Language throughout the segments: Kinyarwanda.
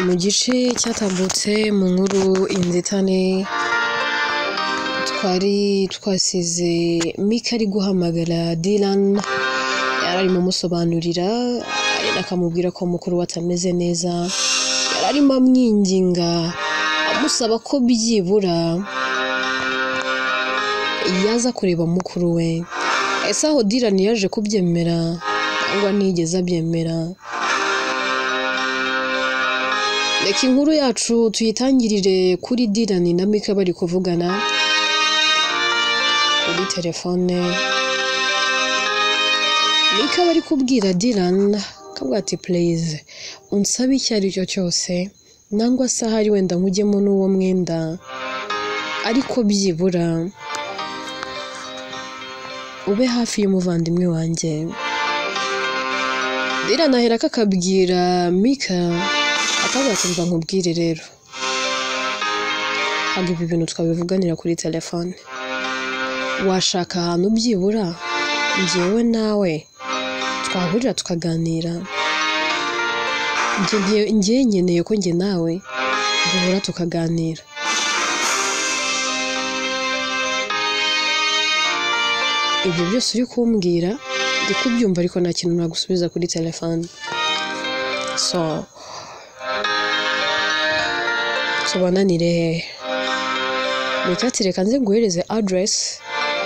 mu gice cyatambutse mu nkuru inzitane twari twasize Mika ari guhamagara Dylan yararimo musobanurira akamubwira ko mukuru watameze neza yararimo amwinginga amusaba ko byibura yaza kureba mukuru we ese aho Dylan yaje kubyemera cyangwa nigeze abyemera. Reka inkuru yacu tuyitangirire kuri Dylan na Mika bari kuvugana kuri telefone. Mika bari kubwira Dylan kabwa ati please unsabe icyo ari cyo cyose nangwa se hari wenda nkujyemo n'uwo mwenda ariko byibura ube hafi y'umuvandimwe wanjye. Dylan ahera kakabwira Mika akabatumva nkubwire rero haga ibi bintu twabivuganira kuri telefone washaka ahantu byibura njyewe nawe twahurira tukaganira njye nkeneye ko njye nawe duhura tukaganira. Ibyo byose uri kumbwira ndi kubyumva ariko nta kintu nagusubiza kuri telefone so tubananire Mika ati reka nze nguhereze address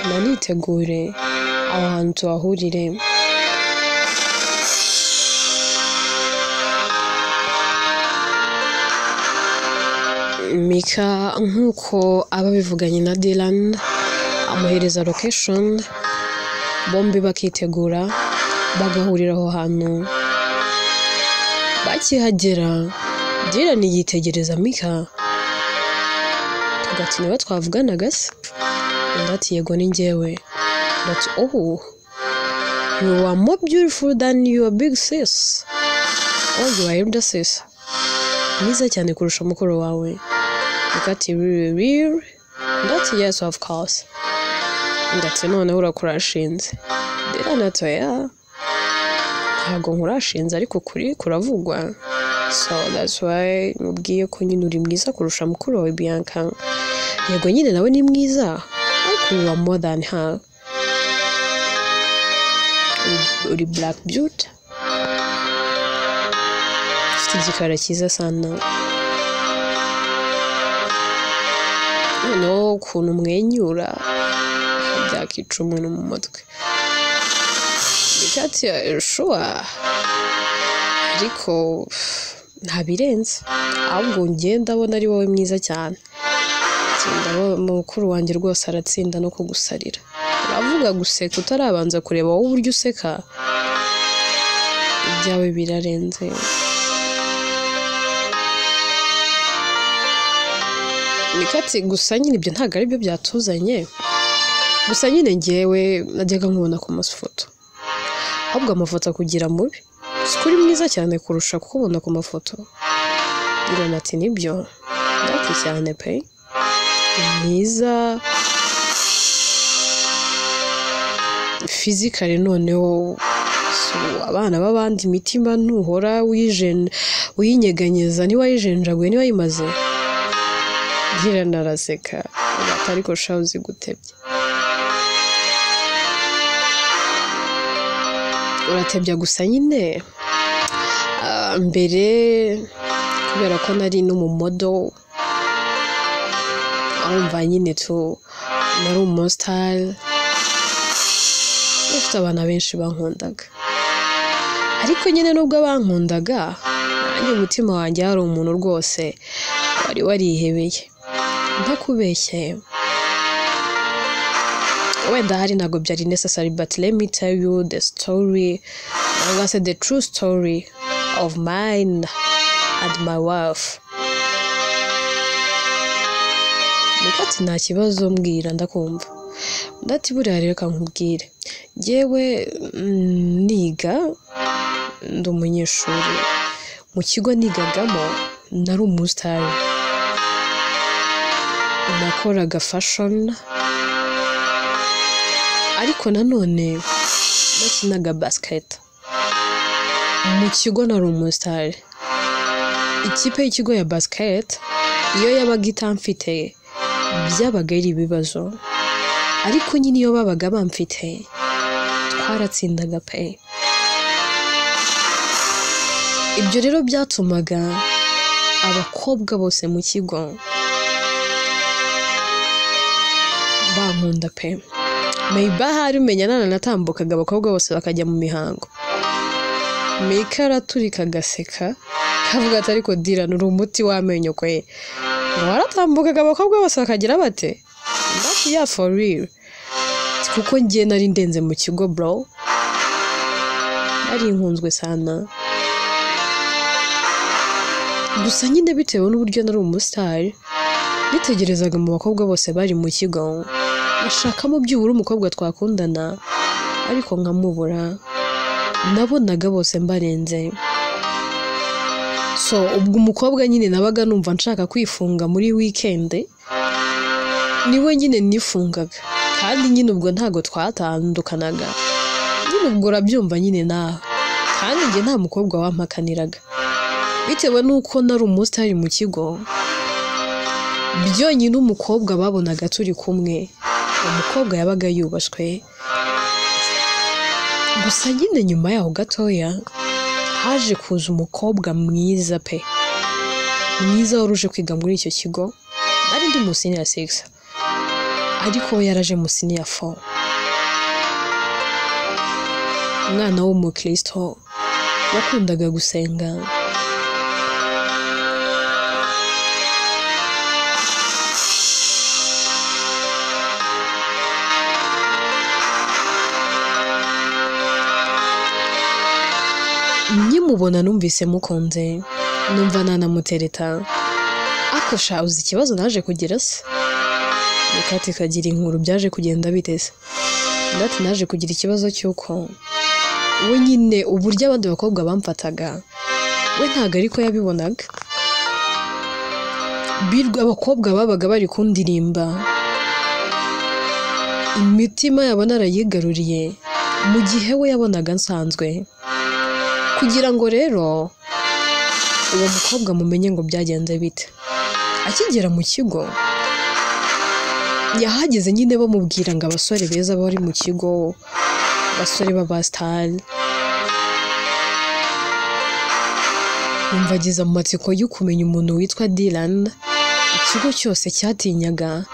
nanitegure aho hantu tuhahurire. Mika nkuko aba bivuganye na Dylan amuhereza location bombi bakitegura bagahurira aho hantu. Bakihagera Dylan yitegereza Mika agati niba twavuganaga se ndati yego ni njyewe ndati oh you are more beautiful than your big sis oh you are elder sis mwiza cyane kurusha mukuru wawe. Agati really ndati yes of course ndati none urakurashinze. Dylan ati ya ntago nkurashinze ariko kuri kuravugwa so that's why mubwiye ko nyine uri mwiza kurusha mukuru wawe Bianca. Yego nyine nawe ni mwiza ariko you are more than her. Uri black beauty ufite igikara cyiza sana no ukuntu umwenyura byakica umuntu mu mutwe. Bikati sure ariko ntabirenze ahubwo ngenda abona ari wowe mwiza cyane ndabona mukuru wanjye rwose aratsinda no kugusarira uravuga guseka utarabanza kureba wowe uburyo useka ibyawe birarenze. Mikati gusa nyine ibyo ntago ari byo byatuzanye gusa nyine ngewe najyaga nkubona ku mafoto ahubwo amafoto kugira mubi sikuri mwiza cyane kurusha kukubona ku mafoto. Dylan ati nibyo ndati cyane pe mwiza physically noneho so abana babandi imitima ntuhora uyinyeganyeza niwayijenjaguye niwayimaze. Dylan araseka ariko shawuzi gutebye uratebya gusa nyine mbere kubera ko nari no mu modo arumva nyine nari umusitari ufite abana benshi bankundaga ariko nyine nubwo bankundaga nanjye umutima wanjye hari umuntu rwose wari warihebeye ntakubeshye wenda hari ntago byari necessary but let me tell you the story I said the true story of mine and my wife. Mikati nta kibazo mbwira ndakumva ndati buriya reka nkubwire yewe niga ndi umunyeshuri mu kigo nigagamo nari umusitari nakoraga fashion ariko nanone nakinaga basket mu kigo nari umusitari ikipe y'ikigo ya basket iyo yabaga itamfite byabaga ari ibibazo, ariko nyine iyo babaga bamfite twaratsindaga pe. Ibyo rero byatumaga abakobwa bose mu kigo bankunda pe. Maybe hari umenya natambukaga abakobwa bose bakajya mu mihango, Mika araturika agaseka kavuga ati ariko Dylan uri umuti w'amenyo kwe. Waratambukaga abakobwa bose bakagira bate? But yeah, for real. Kuko ngiye nari ndenze mu kigo bro, nari nkunzwe sana. Gusa nyine bitewe n'uburyo nari umustar, nitegerezaga mu bakobwa bose bari mu kigo, ashakamo byubura umukobwa twakundana, ariko nkamubura. Nabonaga bose mbarenze. So ubwo umukobwa nyine nabaga numva nshaka kwifunga muri weekend, niwe nyine nifungaga, kandi nyine ubwo ntago twatandukanaga. Nyine ubwo urabyumva nyine nawe, kandi njye nta mukobwa wampakaniraga bitewe nuko nari umustar mu kigo. Byonyine umukobwa babonaga turi kumwe, umukobwa yabaga yubashwe. Gusa nyine nyuma yaho gatoya haje kuza umukobwa mwiza pe, mwiza waruje kwiga muri icyo kigo. Nari ndi mu senior 6 ariko yaraje mu senior 4. Umwana w'umukristo wakundaga gusenga. Nyimubona numvise mukunze, numva nanamutereta. Akosha uzi ikibazo naje kugira se? Nikati kagira inkuru byaje kugenda bitese. Ndati naje kugira ikibazo cyuko we nyine uburyo abandi bakobwa bamfataga, we ntago ariko yabibonaga. Birwa abakobwa babaga bari kundirimba, imitima yabo narayigaruriye, mu gihe we yabonaga nsanzwe. Kugira ngo rero uwo mukobwa mumenye ngo byagenze bite, akigera mu kigo yahageze nyine bamubwira ngo abasore beza bari mu kigo, abasore b'abastar. Umvagiza amatsiko yo kumenya umuntu witwa Dylan ikigo cyose cyatinyaga,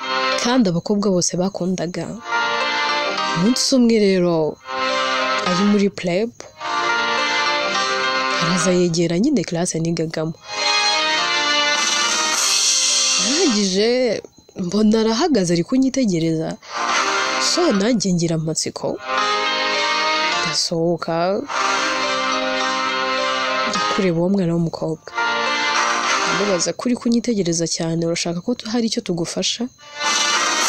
kandi abakobwa bose bakundaga. Umunsi umwe rero ari muri prep, araza yegera nyine classe nigagamo. Arangije mbona arahagaze ari kunyitegereza, so nanjye ngira amatsiko ndasohoka ndakureba uwo mwana w'umukobwa. Ndamubaza kuri kunyitegereza cyane, urashaka ko hari icyo tugufasha?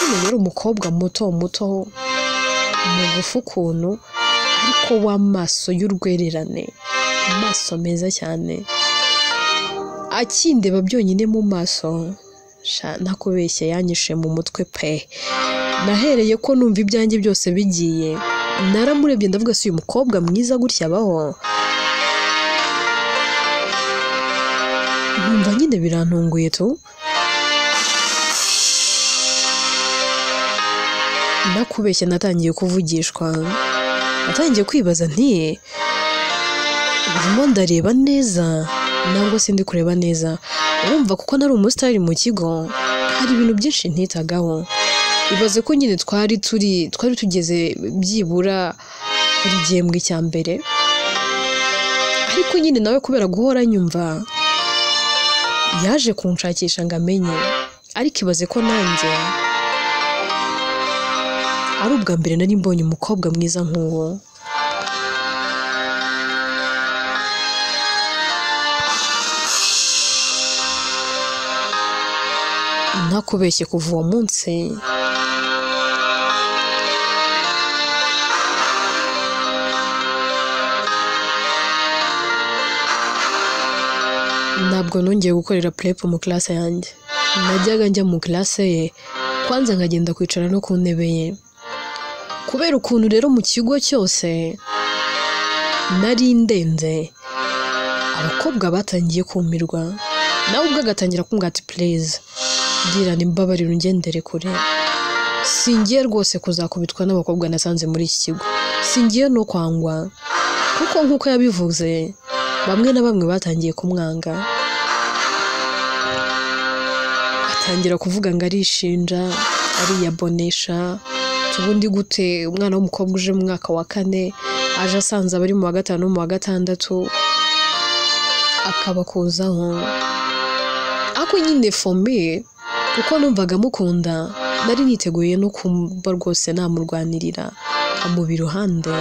Nyine yari umukobwa muto mugufu ukuntu, ariko w'amaso y'urwererane, amaso meza cyane. Akindeba byonyine mu maso, nakubeshye yanyishe mu mutwe pe. Nahereye ko numva ibyanjye byose bigiye, naramurebye ndavuga si uyu mukobwa mwiza gutya abaho. Numva nyine birantunguye tu. Nakubeshye natangiye kuvugishwa, natangiye kwibaza nti ndimo ndareba neza ntabwo sindi kureba neza. Urumva kuko nari umustar mu kigo, hari ibintu byinshi ntitagaho. Ibaze ko nyine twari tugeze byibura kuri gihembwe cya mbere, ariko nyine nawe kubera guhora nyumva yaje kunshakisha ngo amenye. Ariko ibaze ko nanjye ari ubwa mbere nari mbonye umukobwa mwiza nk'uwo. Nakubeshye kuva uwo munsi ntabwo nongeye gukorera prep mu classe yanjye. Najyaga njya mu classe ye, kwanza nkagenda kwicara no ku ntebe ye. Kubera ukuntu rero mu kigo cyose nari ndenze, abakobwa batangiye kumirwa. nawe ubwo agatangira kumbwira ati please Dylan mbabarira ungendere kure singiye rwose kuzakubitwa n'abakobwa nasanze muri iki kigo singiye no kwangwa kuko nkuko yabivuze bamwe na bamwe batangiye kumwanga atangira kuvuga ngo arishinja ariyabonesha tubundi gute umwana w'umukobwa uje mu mwaka wa 4 aje asanze abari mu wa 5 no mu wa 6 akabakuzaho ako nyine for me kuko numvaga mukunda nari niteguye no kumba rwose namurwanirira amubi ruhande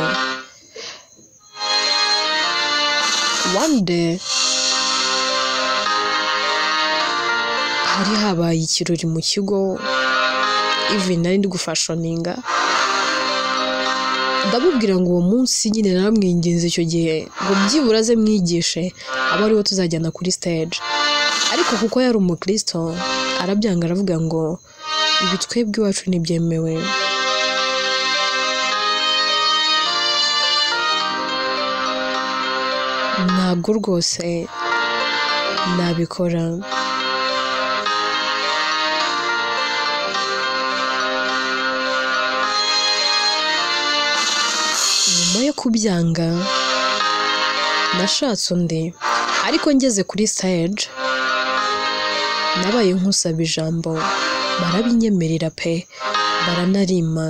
one day hari habaye ikirori mu kigo even nari ndi gufashoninga ndabubwira ngo uwo munsi nyine naramwinginze icyo gihe ngo byibura ze mwigishe aba ariwe tuzajyana kuri stage ariko kuko yari umukristo arabyanga aravuga ngo ibi twebwe iwacu ntibyemewe ntabwo rwose nabikora nyuma yo kubyanga nashatse undi ariko ngeze kuri stage nabaye nkusaba ijambo barabinyemerera pe baranarima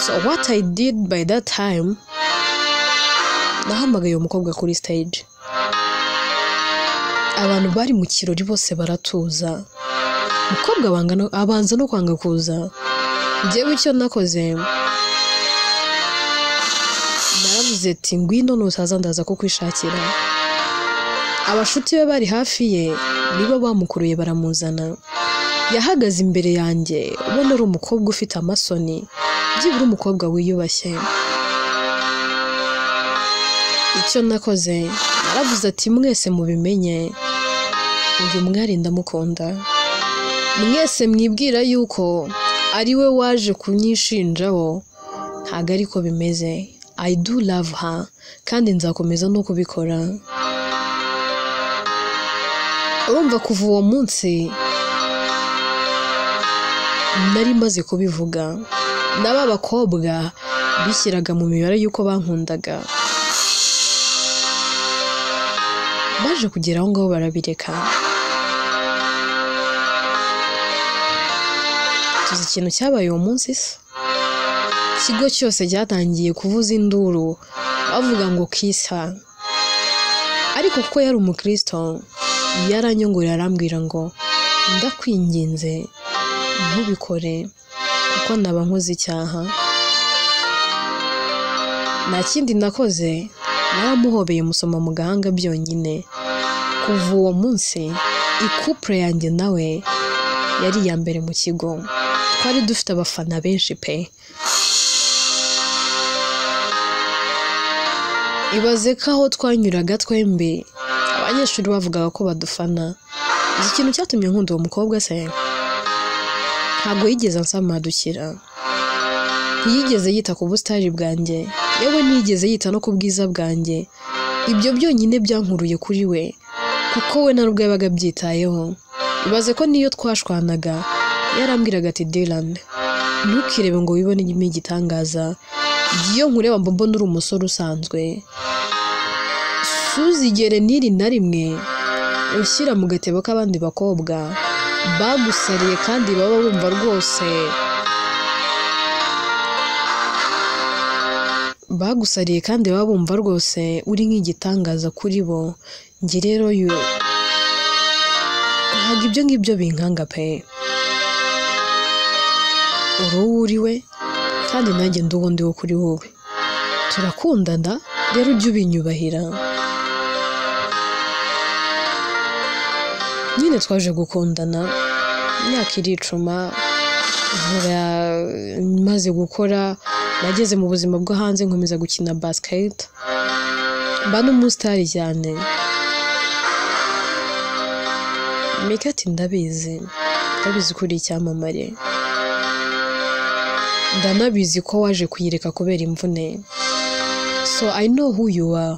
so what I did by that time nahamagaye umukobwa kuri stage abantu bari mu kirori bose baratuza umukobwa abanza no kwanga kuza njyewe icyo nakoze naravuze ati ngwino nutaza ndaza kukwishakira abashuti be bari hafi ye nibo bamukuruye baramuzana yahagaze imbere yanjye ubona ari umukobwa ufite amasoni byibura umukobwa wiyubashye icyo nakoze naravuze ati mwese mubimenye uyu mwari ndamukunda mwese mwibwira yuko ari we waje kunyishinjaho ntago ariko bimeze I do love her kandi nzakomeza no kubikora urumva kuva uwo munsi nari maze kubivuga n'aba bakobwa bishyiraga mu mibare yuko bankundaga baje kugera aho ngaho barabireka tuzi ikintu cyabaye uwo munsi se ikigo cyose cyatangiye kuvuza induru bavuga ngo kisa ariko kuko yari umukristo yaranyongorera arambwira ngo ndakwinginze ntubikore kuko naba nkoze icyaha nta kindi nakoze naramuhobeye musoma mu gahanga byonyine kuva uwo munsi ikupure yanjye nawe yari iya mbere mu kigo twari dufite abafana benshi pe ibaze ko aho twanyuraga twembi abanyeshuri bavugaga ko badufana iki kintu cyatumye nkunda uwo mukobwa se ntabwo yigeze ansamadukira ntiyigeze yita ku busitari bwanjye yewe ntiyigeze yita no ku bwiza bwanjye ibyo byonyine byankuruye kuri we kuko we nta nubwo yabaga byitayeho ibaze ko niyo twashwanaga yarambwiraga ati Dylan ntukirebe ngo wibone igitangaza iyo nkureba mbona uri umusore usanzwe suzigere niri na rimwe ushyira mu gatebo k'abandi bakobwa bagusariye kandi baba bumva rwose bagusariye kandi baba bumva rwose uri nk'igitangaza kuri bo ngi rero yo ntabwo ibyo ngibyo binkanga pe uriwe kandi nanjye ndubundi wo kuri wowe turakundana rero ujye ubinyubahira nyine twaje gukundana imyaka iricuma maze gukora nageze mu buzima bwo hanze nkomeza gukina basket mba n'umusitari cyane Mikati ndabizi kuri icyamamare ndanabizi ko waje kuyireka kubera imvune so I know who you are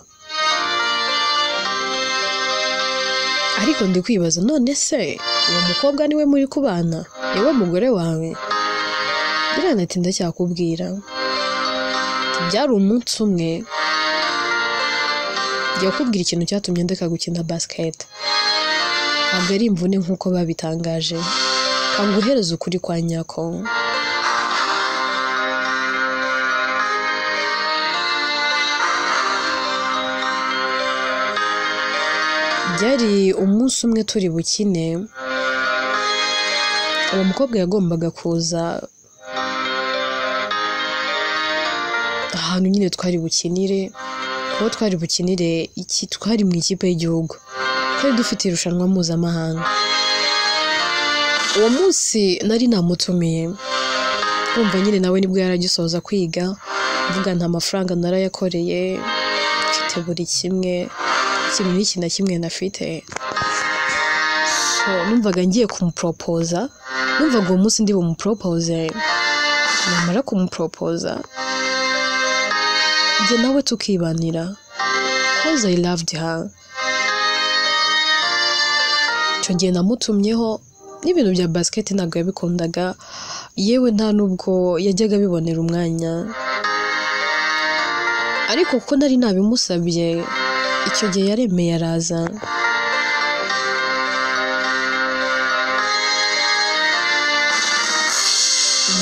ariko ndi kwibaza none se uwo mukobwa niwe muri kubana niwe mugore wawe birana ati ndacyakubwira byari umunsi umwe ngiye kubwira ikintu cyatumye ndeka gukina basket ntabwo ari imvune nk'uko babitangaje kanguhereza ukuri kwa nyako byari umunsi umwe turi bukine uwo mukobwa yagombaga kuza ahantu nyine twari bukinire kuko twari bukinire iki twari mu ikipe y'igihugu twari dufite irushanwa mpuzamahanga uwo munsi nari namutumiye urumva nyine nawe nibwo yaragisoza kwiga mvuga nta mafaranga narayakoreye mfite buri kimwe ikintu n'iki na kimwe nafite so numvaga ngiye kumupropoza numvaga uwo munsi ndi bumupropoze namara kumupropoza njye nawe tukibanira cause I loved her icyo gihe namutumyeho n'ibintu bya basket ntabwo yabikundaga yewe nta nubwo yajyaga bibonera umwanya ariko kuko nari nabimusabye icyo gihe yaremeye araza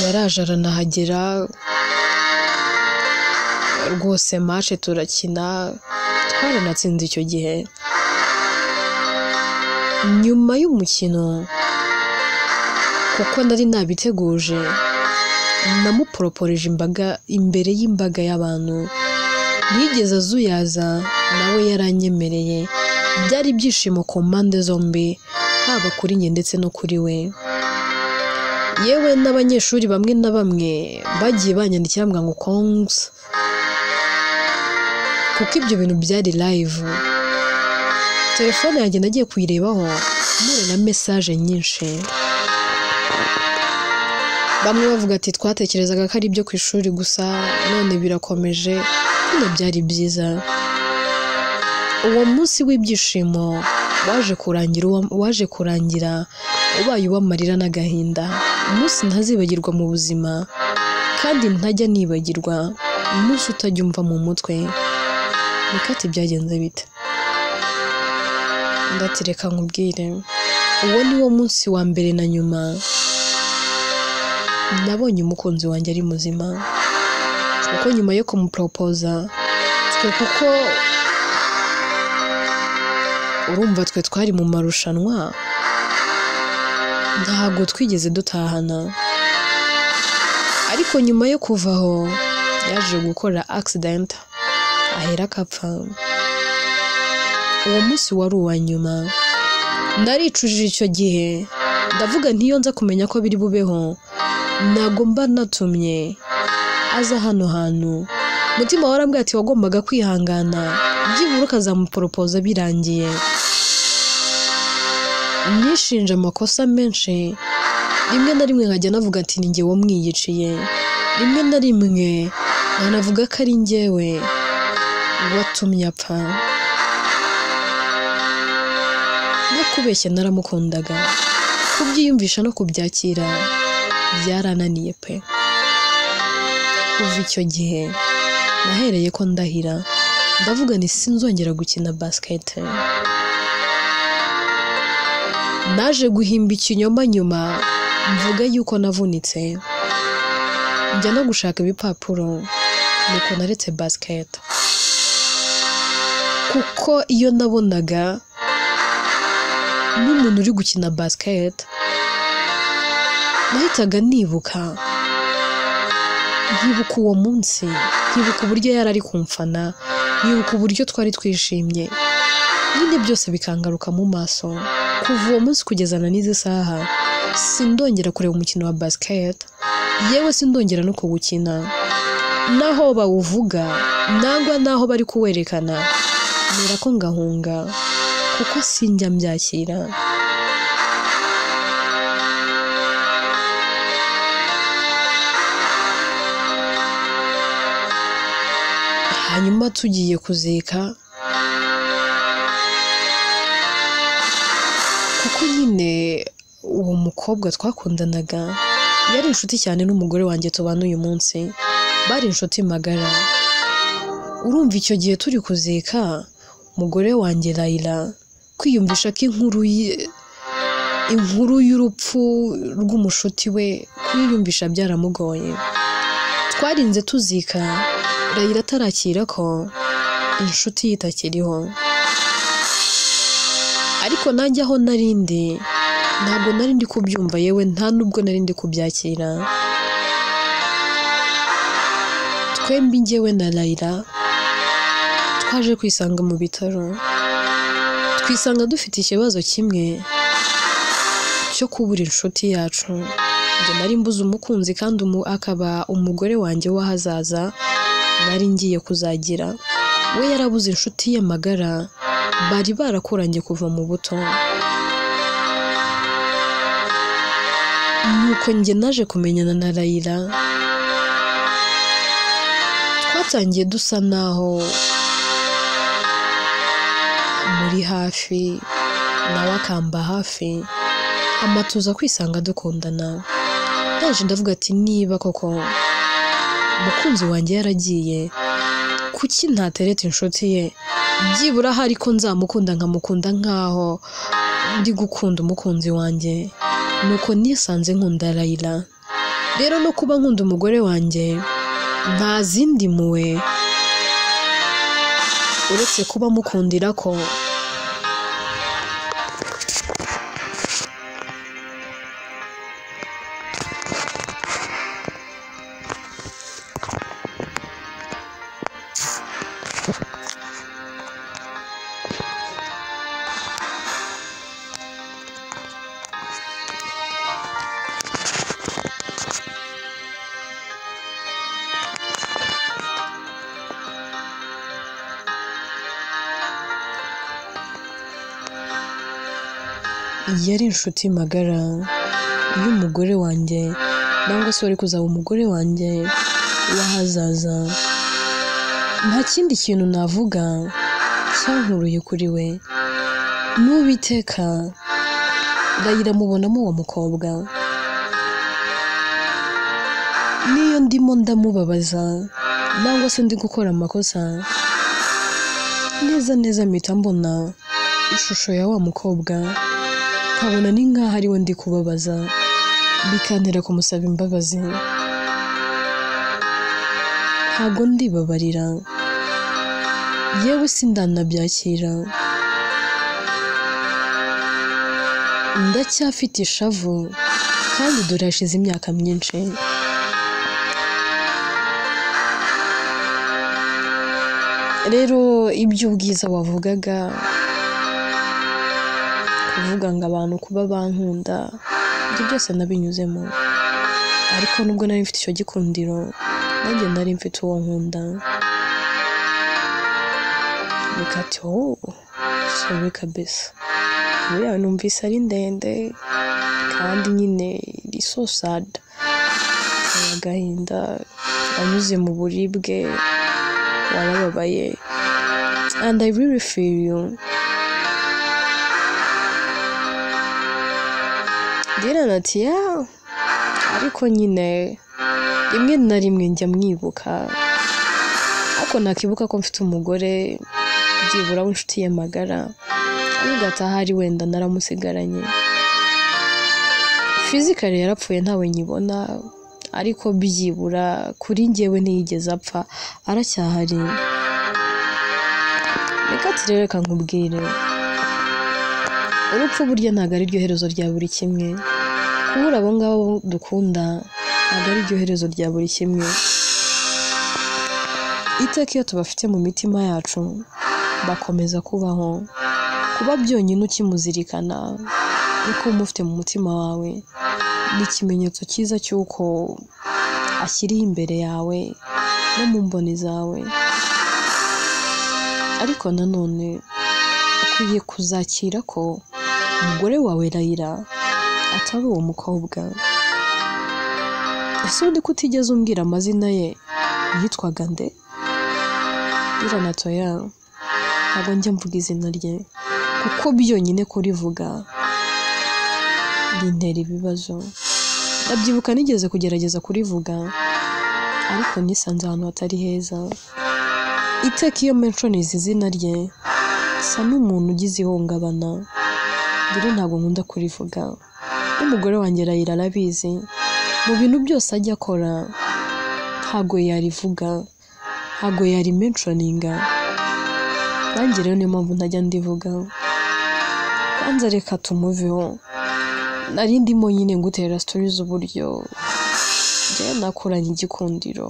yaraje aranahagera rwose match turakina twaranatsinze icyo gihe nyuma y'umukino kuko nari nabiteguje namuporoporeje imbaga imbere y'imbaga y'abantu yigeze azuyaza nawe yaranyemereye byari ibyishimo ku mpande zombi haba kuri njye ndetse no kuri we yewe n'abanyeshuri bamwe na bamwe bagiye banyandikira ngo kongs kuko ibyo bintu byari live telefone yanjye nagiye kuyirebaho mbona na message nyinshi bamwe bavuga ati twatekerezaga ko ari ibyo ku ishuri gusa none birakomeje bino byari byiza uwo munsi w'ibyishimo waje kurangira ubaye uw'amarira n'agahinda umunsi ntazibagirwa mu buzima kandi ntajya nibagirwa umunsi utajya umva mu mutwe nikati byagenze bite ndatireka nkubwire uwo ni wo munsi wa mbere na nyuma nabonye umukunzi wanjye ari muzima kuko nyuma yo kumupropoza kuko urumva twe twari mu marushanwa ntabwo twigeze dutahana ariko nyuma yo kuvaho yaje gukora accident ahera akapfa uwo munsi wari uwa nyuma naricujije icyo gihe ndavuga ntiyo nza kumenya ko biri bubeho ntago mba natumye aza hano hantu mutima warambwiye ati wagombaga kwihangana byibura ukazamuporopoza birangiye nishinja amakosa menshi rimwe na rimwe nkajya navuga ati ni njye wamwiyiciye rimwe na rimwe nkanavuga ko ari njyewe watumye apfa no kubeshya naramukundaga kubyiyumvisha no kubyakira byarananiye pe kuva icyo gihe nahereye ko ndahira ndavuga ni sinzongera gukina basket naje guhimba ikinyoma nyuma mvuga yuko navunitse njya no gushaka ibipapuro nuko naretse basket kuko iyo nabonaga n'umuntu uri gukina basket nahitaga nibuka nkibuka uwo munsi nkibuka uburyo yari ari kumfana nkibuka uburyo twari twishimye nyine byose bikangaruka mu maso kuva uwo munsi kugeza na n'izi saha sindongera kureba umukino wa basket yewe sindongera no kuwukina naho bawuvuga nangwa naho bari kuwerekana nera ko ngahunga kuko sinjya mbyakira hanyuma tugiye kuzika kuko nyine uwo mukobwa twakundanaga yari inshuti cyane n'umugore wanjye tubana uyu munsi, bari inshuti magara. Urumva icyo gihe turi kuzika umugore wanjye Layla kwiyumvisha ko inkuru y'urupfu rw'umushuti we kwiyumvisha byaramugoye. Twarinze tuzika Layla atarakira ko inshuti yitakiriho, ariko nanjye aho narindi ntabwo narindi kubyumva, yewe nta nubwo narindi kubyakira. Twembi njyewe na Layla twaje kwisanga mu bitaro, twisanga dufite ikibazo kimwe cyo kubura inshuti yacu. Njye nari mbuze umukunzi kandi akaba umugore wanjye w'ahazaza nari ngiye kuzagira. We yarabuze inshuti ye magara, bari barakuranye kuva mu buto. Nuko njye naje kumenyana na Layla, twatangiye dusa naho muri hafi, nawe akamba hafi, amatuza kwisanga dukundana. Naje ndavuga ati niba koko umukunzi wanjye yaragiye, kuki ntatereta inshuti ye, byibura hari ko nzamukunda nkamukunda nkaho ndi gukunda umukunzi wanjye. Nuko nisanze nkunda Layla. Rero no kuba nkunda umugore wanjye nta zindi muwe uretse kuba mukundira ko yari inshuti magara y'umugore wanjye, nangwa se wari kuzaba umugore wanjye w'ahazaza. Nta kindi kintu navuga cyankuruye kuri we. N'Uwiteka Layla mubonamo uwo mukobwa. Niyo ndimo ndamubabaza nangwa se ndi gukora amakosa, neza mpita mbona ishusho ya wa mukobwa, nkabona ni nkaho ari we ndi kubabaza, bikantera kumusaba imbabazi. Ntabwo ndibabarira, yewe sindanabyakira. Ndacyafite ishavu kandi dore hashize imyaka myinshi. Rero iby'ubwiza wavugaga, kuvuga ngo abantu kuba bankunda, ibyo byose nabinyuzemo. Ariko nubwo nari mfite icyo gikundiro, nanjye nari mfite uwo nkunda. Bikati sorry kabisa, buriya numvise ari ndende kandi nyine iri so sad, agahinda, anyuze mu buribwe, warababaye, and I really feel you. Dirana ati ariko nyine rimwe na rimwe njya mwibuka, ariko nakibuka ko mfite umugore byibura w'inshuti ye magara, avuga ati ahari wenda naramusigaranye. Physically yarapfuye ntawe nyibona, ariko byibura kuri njyewe ntiyigeze apfa, aracyahari. Reka reka nkubwire, urupfu burya ntabwo ari ryo herezo rya buri kimwe. Kubura abo ngabo dukunda ntabwo ari ryo herezo rya buri kimwe. Iteka iyo tubafite mu mitima yacu bakomeza kubaho. Kuba byonyine ukimuzirikana uko umufite mu mutima wawe ni ikimenyetso cyiza cy'uko ashyiriye imbere yawe no mu mboni zawe. Ariko nanone ukwiye kuzakira ko umugore wawe Layla atari uwo mukobwa. Ese undi kutigeze umbwira amazina ye yitwaga nde? Dirana toya, ntabwo njya mvuga izina rye kuko byonyine kurivuga bintera ibibazo. Ndabyibuka nigeze kugerageza kurivuga ariko nisanze ahantu hatari heza. Iteka iyo menshonize izina rye sa n'umuntu ugize ihungabana. Rero ntabwo nkunda kurivuga. Umugore wanjye Raila arabizi, mu bintu byose ajya akora ntabwo yarivuga, ntabwo yari mentioninga. Nanjye rero niyo mpamvu ntajya ndivuga. Kwanza reka tumuveho. Nari ndimo nyine ngutera stories z'uburyo njye nakoranye igikundiro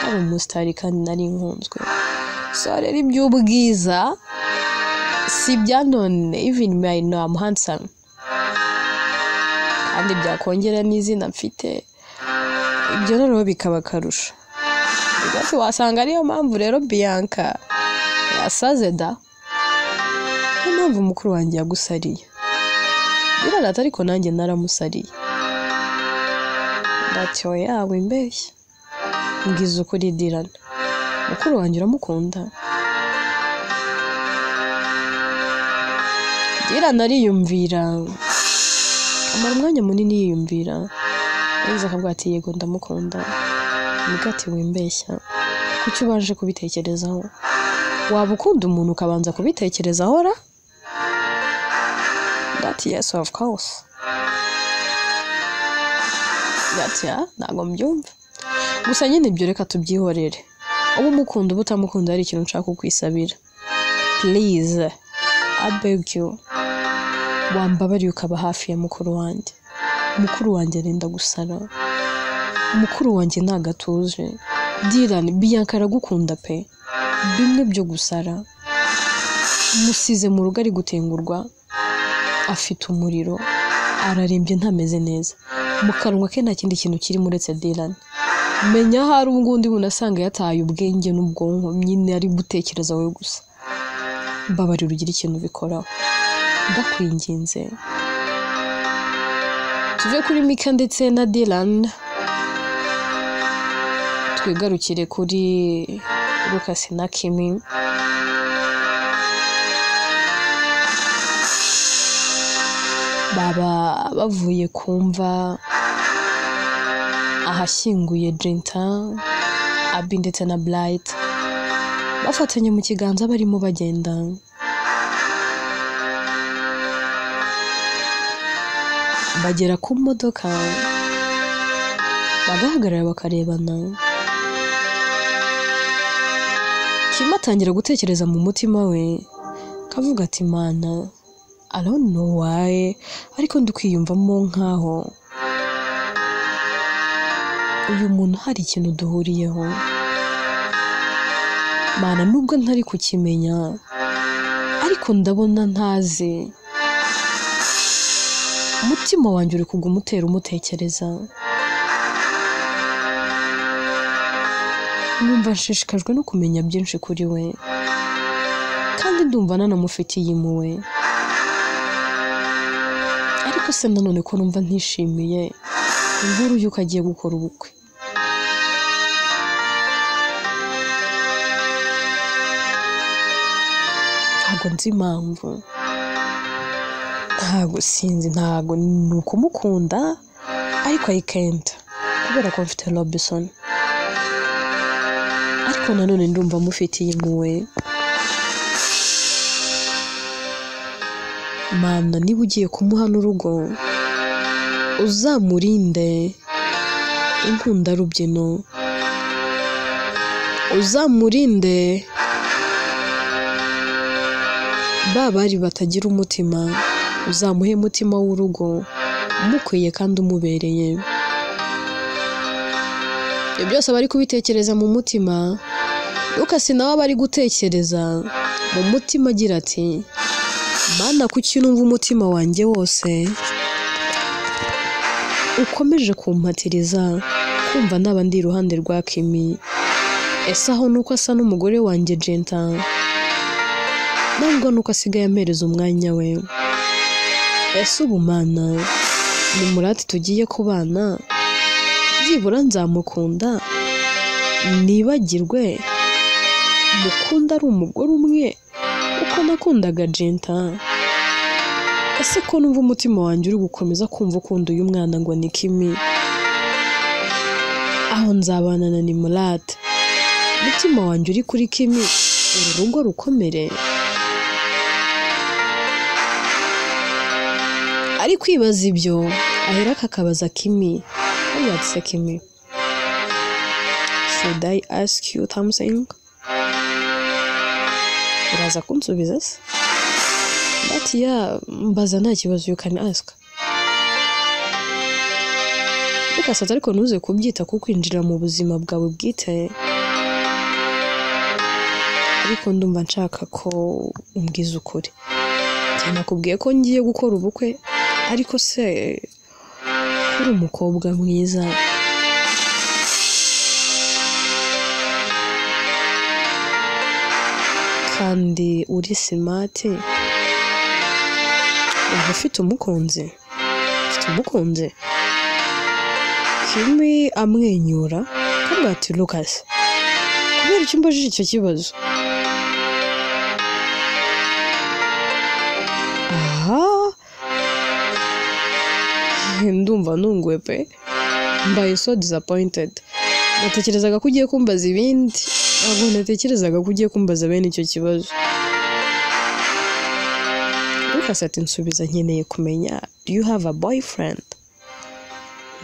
ari umusitari kandi nari nkunzwe. So rero iby'ubwiza si bya none, even me I know I'm handsome, kandi byakongera n'izina mfite, ibyo rero bikaba akarusho. Bigatse wasanga ariyo mpamvu rero Bianca yasaze da. Niyo mpamvu mukuru wanjye yagusariye. Birarata ariko nanjye naramusariye. Ndatiyo yawe mbeshya. Ngize ukuri Dylan. Mukuru wanjye uramukunda? Dylan ariyumvira. Amara umwanya munini yiyumvira. Yagize akavuga ati yego ndamukunda. Nibwo ati wimbeshya. Kuki ubanje kubitekerezaho? Waba ukunda umuntu ukabanza kubitekerezaho ra? That yes of course. That ya ntago mbyumva. Gusa nyine ibyo reka tubyihorere. Ubu mukunda ubutamukunda ari ikintu nshaka kukwisabira. Please, I beg you. Wambabariye ukaba hafi ya mukuru wanjye. Mukuru wanjye arenda gusara. Mukuru wanjye ntagatuje. Dylan, Bianca aragukunda pe. Bimwe byo gusara. Musize mu rugo ari gutengurwa. Afite umuriro. Ararembye ntameze neza. Mu kanwa ke nta kindi kintu kiri muretse Dylan. Menya hari ubungundi bunasanga yataye ubwenge n'ubwonko nyine ari gutekereza we gusa. Mbabarira ugira ikintu bikoraho. Ndakwinginze. Tuve kuri Mika ndetse na Dylan. Twigarukire kuri Lucas na Kimi. Baba bavuye kumva ahashyinguye Jenta, Abi ndetse na Blight. Bafatanye mu kiganza barimo bagenda. Bagera ku modoka. Bagahagarara bakarebana. Kimi atangira gutekereza mu mutima we. Kavuga ati mana, I don't know why, ariko ndikwiyumvamo nkaho uyu muntu hari ikintu duhuriyeho. Mana nubwo ntari kukimenya, ariko ndabona ntazi. Umutima wanjye uri kuguma utera umutekereza. Numva nshishikajwe no kumenya byinshi kuri we, kandi ndumva nanamufitiye impuhwe. Ariko se nanone ko numva ntishimiye inkuru y'uko agiye gukora ubukwe. Ntabwo nzi impamvu. Ntabwo sinzi, ntabwo ni ukumukunda, ariko I can't. Kubera ko mfite Robinson. Ariko nanone ndumva mufitiye impuhwe. Mana niba ugiye kumuha n'urugo, uzamurinde inkundarubyino. Uzamurinde babari batagira umutima. Uzamuhe umutima w'urugo umukwiye kandi umubereye. Ibyo byose bari kubitekereza mu mutima. Lucas nawe bari gutekereza mu mutima agira ati Mana kuki numva umutima wanjye wose ukomeje kumpatiriza kumva n'abandi iruhande rwa Kimi. Ese aho nuko asa n'umugore wanjye Jenta, nubwo nuko asigaye ampereza umwanya we. Ese ubu Mana ni murati tugiye kubana, byibura nzamukunda nibagirwe mukunda ari umugore umwe uko nakundaga Jenta. ese ko numva umutima wanjye uri gukomeza kumva ukunda uyu mwana ngo ni Kimi, aho nzabana na Nimrod, umutima wanjye uri kuri Kimi, uru rugo rukomere. ari kwibaza ibyo ahera akabaza Kimi, yatse Kimi, should I ask you something? uraza kunsubiza se? But yeah, mbaza nta kibazo, you can ask. Lucas ariko ntuze kubyita ko kwinjira mu buzima bwawe bwite, ariko ndumva nshaka ko umbwiza ukuri. Nakubwiye ko ngiye gukora ubukwe, ariko se kuri umukobwa mwiza, kandi uri smart, ufite umukunzi, Kimi amwenyura kandi ati Lucas, kubera icyo mbajije icyo kibazo? Ndumva nunguwe pe, mbaye so disappointed. Natekerezaga ko ugiye kumbaza ibindi, ntabwo natekerezaga ko ugiye kumbaza bene icyo kibazo. Lucas ati nsubiza, nkeneye kumenya, do you have a boyfriend?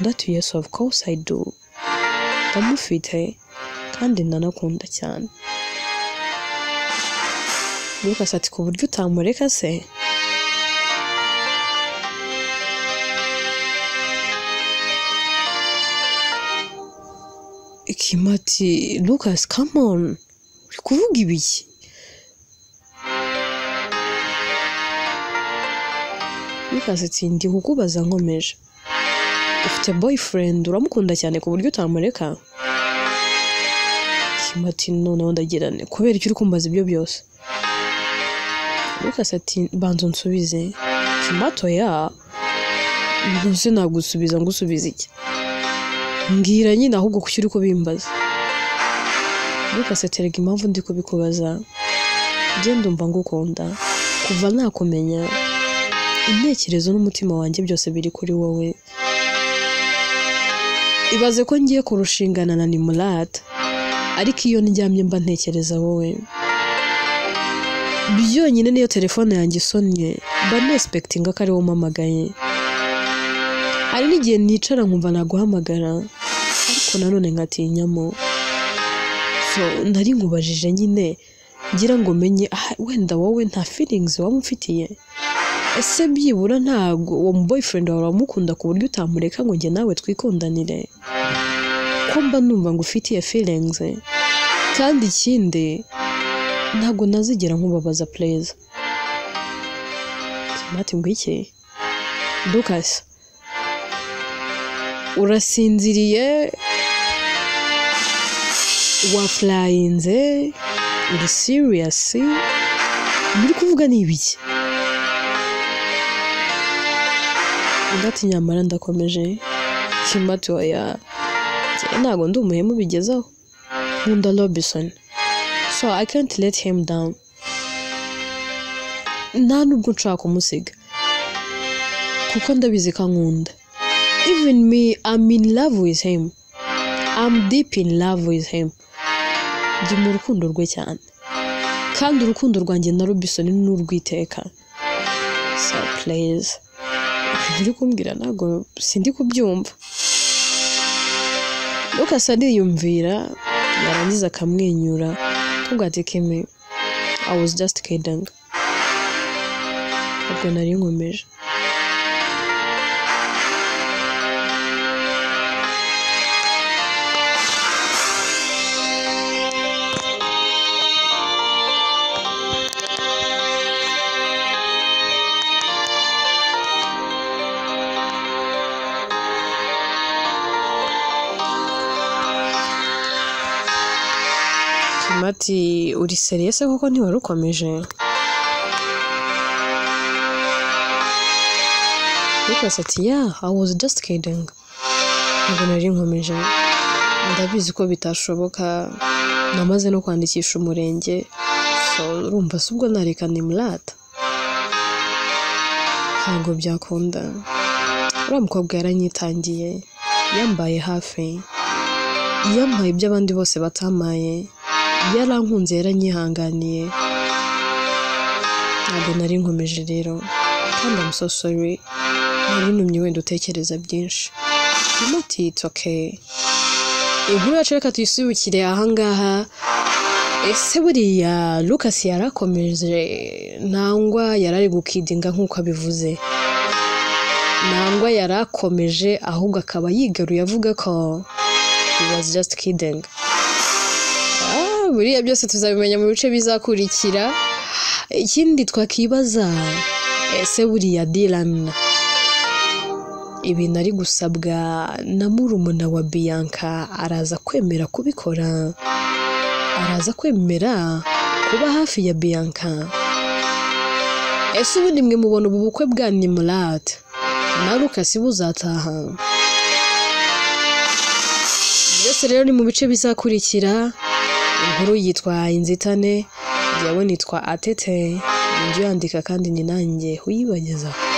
That yes, of course I do. Ndamufite kandi ndanakunda cyane. Lucas ati ku buryo utamureka se? Kimati, Lucas, come on, uri kuvuga ibiki? Lucas ati ndi kukubaza nkomeje, ufite boyfriend, uramukunda cyane ku buryo utamureka? Kimati, noneho ndagirane, kubera icyo uri kumbaza ibyo byose? Lucas ati banza unsubize. Kimato ya ntuse nagusubiza, ngusubiza iki? Mbwira nyine ahubwo kuki uri kubimbaza. Lucas ati erega impamvu ndi kubikubaza, njye ndumva ngukunda kuva nakumenya, intekerezo n'umutima wanjye byose biri kuri wowe. Ibaze ko ngiye kurushingana na Nimrod, ariko iyo ndyamye mba ntekereza wowe. Byonyine niyo telefone yanjye isonye mba nespectinga ko ari wowe umpamagaye. Hari n'igihe nicara nkumva naguhamagara, ariko nanone nkatinyamo. So nari nkubajije nyine ngira ngo menye wenda wowe nta feelings wamufitiye. Ese byibura ntago uwo boyfriend wawe uramukunda ku buryo utamureka ngo njye nawe twikundanire? Ko mba numva ngo ufitiye feelings, kandi ikindi ntago nazigera nkubabaza please. Kimati ngwiki? Lucas, urasinziriye, waflyinze, uri serious, muri kuvuga ni ibiki? Ndati nyamara ndakomeje. Kimati oya, ntago ndi umuhemu bigezaho, nkunda Robinson, so I can't let him down. Nta nubwo nshaka kumusiga kuko ndabizi ko ankunda. Even me, I'm in love with him. I'm deep in love with him. Ndi mu rukundo rwe cyane, kandi urukundo rwanjye na Robinson ni urwiteka. So please, ndi kumbwira ntago sindi kubyumva. Lucas ariyumvira, yarangiza akamwenyura, kuko ati Kimi, I was just kidding. Ubwo nari nkomeje. Kimati, uri serious koko ntiwari ukomeje? Lucas ati yeah, I was just kidding. Ubwo nari nkomeje. Ndabizi ko bitashoboka, namaze no kwandikisha umurenge, so urumva se ubwo nareka Nimrod? ntabwo byakunda. Uriya mukobwa yaranyitangiye, yambaye hafi, yampaye ibyo abandi bose batamaye, yarankunze, yaranyihanganiye. Ntabwo nari nkomeje rero, kandi I'm so sorry. Nari numye wenda utekereza byinshi. Umuti it's okay. Inkuru yacu reka tuyisubikire ahangaha. Ese buriya Lucas yarakomeje nangwa yarari gukidinga nk'uko abivuze? Nangwa yarakomeje ahubwo akaba yigaruye avuga ko he was just kidding? Buriya byose tuzabimenya mu bice bizakurikira. Ikindi twakibaza, ese buriya Dylan ibintu ari gusabwa na murumuna wa Bianca araza kwemera kubikora? Araza kwemera kuba hafi ya Bianca? Ese ubundi mwe mubona ubu bukwe bwa Nimrod na Lucas buzataha? Byose rero ni mu bice bizakurikira. Inkuru yitwa Inzitane, njyewe nitwa Atete, njye yandika kandi ni nanjye uyibagezaho.